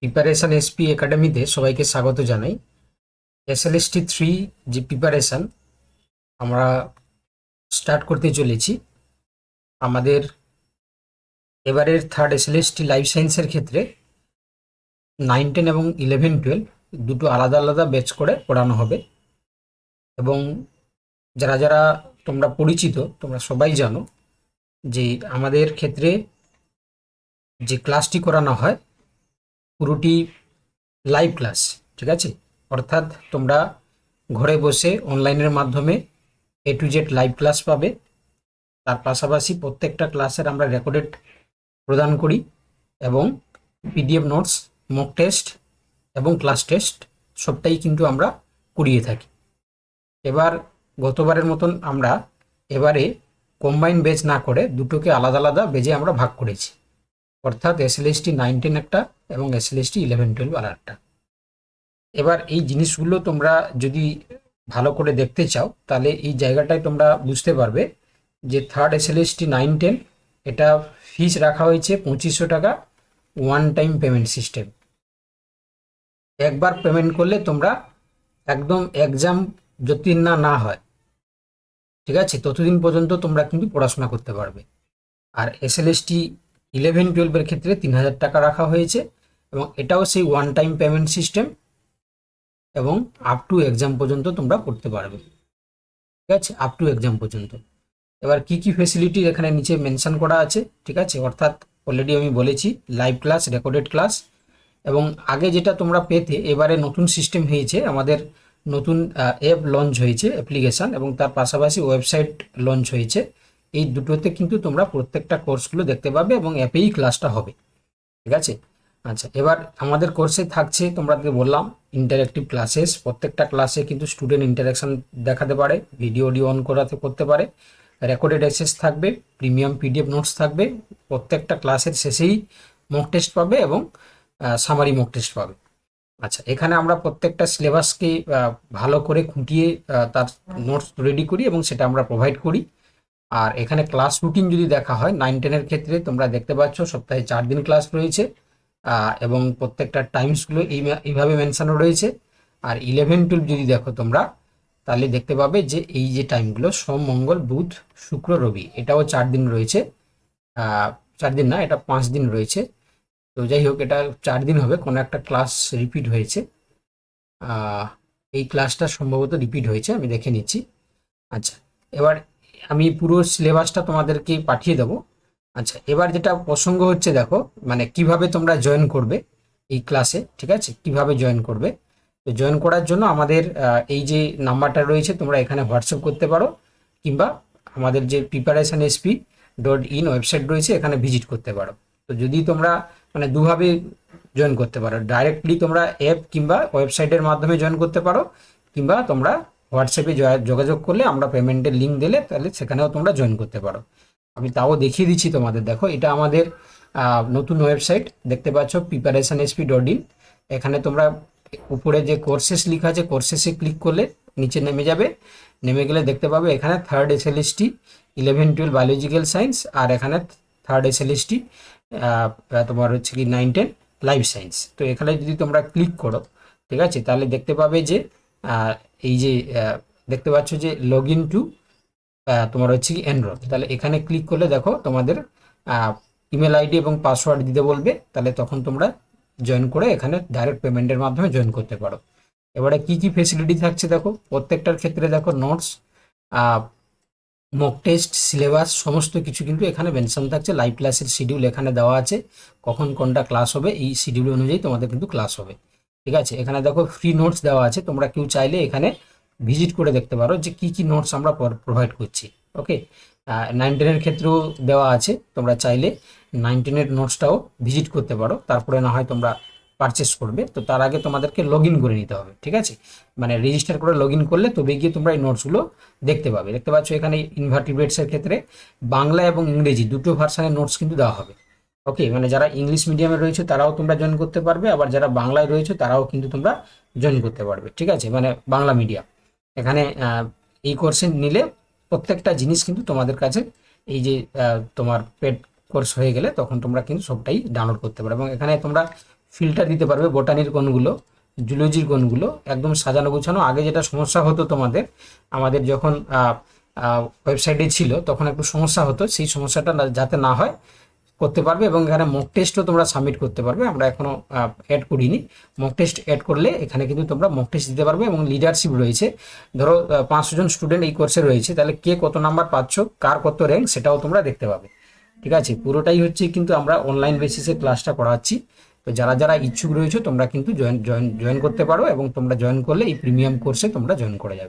Preparation SP একাডেমিতে সবাইকে স্বাগত জানাই। SLST 3 যে প্রিপারেশন আমরা স্টার্ট করতে চলেছি, আমাদের এবারের থার্ড SLST লাইফ সায়েন্সের ক্ষেত্রে 9, 10 এবং 11, 12 দুটো আলাদা আলাদা ব্যাচ করে পড়ানো হবে। এবং যারা যারা তোমরা পরিচিত, তোমরা সবাই জানো যে আমাদের ক্ষেত্রে যে ক্লাসটি করানো হয় পুরোটি লাইভ ক্লাস, ঠিক আছে। অর্থাৎ তোমরা ঘরে বসে অনলাইনের মাধ্যমে A to Z live class পাবে। তার পাশাপাশি প্রত্যেকটা ক্লাসের আমরা রেকর্ডেড প্রদান করি এবং PDF নোটস, মক টেস্ট এবং ক্লাস টেস্ট সবটাই কিন্তু আমরা করিয়ে থাকি। এবার গতবারের মতন আমরা এবারে কম্বাইন ব্যাচ না করে দুটোকে আলাদা আলাদা ব্যাচে আমরা ভাগ করেছি। অর্থাৎ SLST 9, 10 একটা এবং SLST 11, 12 আর একটা। এবার এই জিনিসগুলো তোমরা যদি ভালো করে দেখতে চাও তাহলে এই জায়গাটায় তোমরা বুঝতে পারবে যে থার্ড SLST 9, 10 এটা ফিস রাখা হয়েছে 2500 টাকা, ওয়ান টাইম পেমেন্ট সিস্টেম। একবার পেমেন্ট করলে তোমরা একদম এক্সাম যতদিন না হয়, ঠিক আছে, ততদিন পর্যন্ত তোমরা কিন্তু পড়াশোনা করতে পারবে। আর SLST 11, 12 ক্ষেত্রে 3000 টাকা রাখা হয়েছে এবং এটাও সেই ওয়ান টাইম পেমেন্ট সিস্টেম এবং আপ টু এক্সাম পর্যন্ত তোমরা করতে পারবে, ঠিক আছে, আপ টু এক্সাম পর্যন্ত। এবার কি কি ফেসিলিটি এখানে নিচে মেনশন করা আছে, ঠিক আছে। অর্থাৎ অলরেডি আমি বলেছি লাইভ ক্লাস, রেকর্ডেড ক্লাস এবং আগে যেটা তোমরা পেতে, এবারে নতুন সিস্টেম হয়েছে, আমাদের নতুন অ্যাপ লঞ্চ হয়েছে, অ্যাপ্লিকেশান, এবং তার পাশাপাশি ওয়েবসাইট লঞ্চ হয়েছে। এই দুটোতে কিন্তু তোমরা প্রত্যেকটা কোর্সগুলো দেখতে পাবে এবং অ্যাপেই ক্লাসটা হবে, ঠিক আছে। আচ্ছা, এবার আমাদের কোর্সে থাকছে, তোমাদেরকে বললাম, ইন্টারেক্টিভ ক্লাসেস। প্রত্যেকটা ক্লাসে কিন্তু স্টুডেন্ট ইন্টারাকশন দেখাতে পারে, ভিডিও অডিও অন করতে পারে, রেকর্ডেড অ্যাক্সেস থাকবে, প্রিমিয়াম PDF নোটস থাকবে, প্রত্যেকটা ক্লাসের শেষেই মক টেস্ট পাবে এবং সামারি মক টেস্ট পাবে। আচ্ছা, এখানে আমরা প্রত্যেকটা সিলেবাসকে ভালো করে খুঁটিয়ে তার নোটস রেডি করি এবং সেটা আমরা প্রোভাইড করি। আর এখানে ক্লাস রুটিন যদি দেখা হয় 9, 10 ক্ষেত্রে তোমরা দেখতে পাচ্ছ সপ্তাহে 4 দিন ক্লাস রয়েছে এবং প্রত্যেকটা টাইমসগুলো এইভাবে মেনশানো রয়েছে। আর 11, 12 যদি দেখো তোমরা তাহলে দেখতে পাবে যে এই যে টাইমগুলো সোম, মঙ্গল, বুধ, শুক্র, রবি, এটাও 4 দিন রয়েছে। 4 দিন না, এটা 5 দিন রয়েছে। তো যাই হোক, এটা 4 দিন হবে, কোনো একটা ক্লাস রিপিট হয়েছে। এই ক্লাসটা সম্ভবত রিপিট হয়েছে, আমি দেখে নিচ্ছি। আচ্ছা, এবার আমি পুরো সিলেবাসটা তোমাদেরকে পাঠিয়ে দেবো। আচ্ছা, এবার যেটা প্রসঙ্গ হচ্ছে, দেখো মানে কিভাবে তোমরা জয়েন করবে এই ক্লাসে, ঠিক আছে, কিভাবে জয়েন করবে। তো জয়েন করার জন্য আমাদের এই যে নাম্বারটা রয়েছে, তোমরা এখানে হোয়াটসঅ্যাপ করতে পারো, কিংবা আমাদের যে preparationsp.in ওয়েবসাইট রয়েছে এখানে ভিজিট করতে পারো। তো যদি তোমরা মানে দুভাবে জয়েন করতে পারো, ডাইরেক্টলি তোমরা অ্যাপ কিংবা ওয়েবসাইটের মাধ্যমে জয়েন করতে পারো, কিংবা তোমরা হোয়াটসঅ্যাপে যোগাযোগ করলে আমরা পেমেন্টের লিঙ্ক দিলে তাহলে সেখানেও তোমরা জয়েন করতে পারো। আমি তাও দেখিয়ে দিচ্ছি তোমাদের। দেখো, এটা আমাদের নতুন ওয়েবসাইট দেখতে পাচ্ছ, preparationsp.in। এখানে তোমরা উপরে যে কোর্সেস লেখা আছে, কোর্সেসে ক্লিক করলে নিচে নেমে যাবে। নেমে গেলে দেখতে পাবে এখানে থার্ড SLST 11, 12 বায়োলজিক্যাল সায়েন্স, আর এখানে থার্ড SLST তোমার হচ্ছে কি 9, 10 লাইফ সায়েন্স। তো এখানে যদি তোমরা ক্লিক করো, ঠিক আছে, তাহলে দেখতে পাবে যে এই যে দেখতে পাচ্ছ যে লগ ইন টু তোমার হচ্ছে কি এনরোল। তাহলে এখানে ক্লিক করলে দেখো তোমাদের ইমেল আইডি এবং পাসওয়ার্ড দিতে বলবে, তাহলে তখন তোমরা জয়েন করে এখানে ডাইরেক্ট পেমেন্টের মাধ্যমে জয়েন করতে পারো। এবারে কি কি ফেসিলিটি থাকছে দেখো, প্রত্যেকটার ক্ষেত্রে দেখো নোটস, মক টেস্ট, সিলেবাস সমস্ত কিছু কিন্তু এখানে মেনশন থাকছে। লাইভ ক্লাসের শিডিউল এখানে দেওয়া আছে, কখন কোনটা ক্লাস হবে এই শিডিউল অনুযায়ী তোমাদের কিন্তু ক্লাস হবে, ঠিক আছে। এখানে দেখো ফ্রি নোটস দেওয়া আছে, তোমরা কেউ চাইলে এখানে ভিজিট করে দেখতে পারো যে কি কি নোটস আমরা প্রোভাইড করছি। ওকে, 9, 10 ক্ষেত্রেও দেওয়া আছে, তোমরা চাইলে 9, 10 নোটসটাও ভিজিট করতে পারো, তারপরে না হয় তোমরা পারচেস করবে। তো তার আগে তোমাদেরকে লগ ইন করে নিতে হবে, ঠিক আছে, মানে রেজিস্টার করে লগ ইন করলে তবে গিয়ে তোমরা এই নোটসগুলো দেখতে পাবে। দেখতে পাচ্ছ এখানে ইনভার্টিব্রেটসের ক্ষেত্রে বাংলা এবং ইংরেজি দুটো ভার্সানের নোটস কিন্তু দেওয়া হবে। ওকে, মানে যারা ইংলিশ মিডিয়ামে রয়েছে তারাও তোমরা জয়েন করতে পারবে, আবার যারা বাংলায় রয়েছে তারাও কিন্তু তোমরা জয়েন করতে পারবে, ঠিক আছে, মানে বাংলা মিডিয়াম। এখানে এই কোর্সে নিলে প্রত্যেকটা জিনিস কিন্তু তোমাদের কাছে এই যে তোমার পেড কোর্স হয়ে গেলে তখন তোমরা কিন্তু সবটাই ডাউনলোড করতে পারো। এবং এখানে তোমরা ফিল্টার দিতে পারবে বোটানির কোণগুলো, জুলজির কোণগুলো একদম সাজানো গোছানো। আগে যেটা সমস্যা হতো তোমাদের, আমাদের যখন ওয়েবসাইটে ছিল তখন একটু সমস্যা হতো, সেই সমস্যাটা যাতে না হয় করতে পারবে। এবং এখানে মক টেস্টও তোমরা সাবমিট করতে পারবে, আমরা এখনও অ্যাড করিনি। মক টেস্ট অ্যাড করলে এখানে কিন্তু তোমরা মক টেস্ট দিতে পারবে। এবং লিডারশিপ রয়েছে, ধরো 500 জন স্টুডেন্ট এই কোর্সে রয়েছে, তাহলে কে কত নাম্বার পাচ্ছ, কার কত র্যাঙ্ক, সেটাও তোমরা দেখতে পাবে। ঠিক আছে, পুরোটাই হচ্ছে কিন্তু আমরা অনলাইন বেসিসে ক্লাসটা করাচ্ছি। তো যারা যারা ইচ্ছুক রয়েছে তোমরা কিন্তু জয়েন করতে পারো, এবং তোমরা জয়েন করলে এই প্রিমিয়াম কোর্সে তোমরা জয়েন করে যাবে।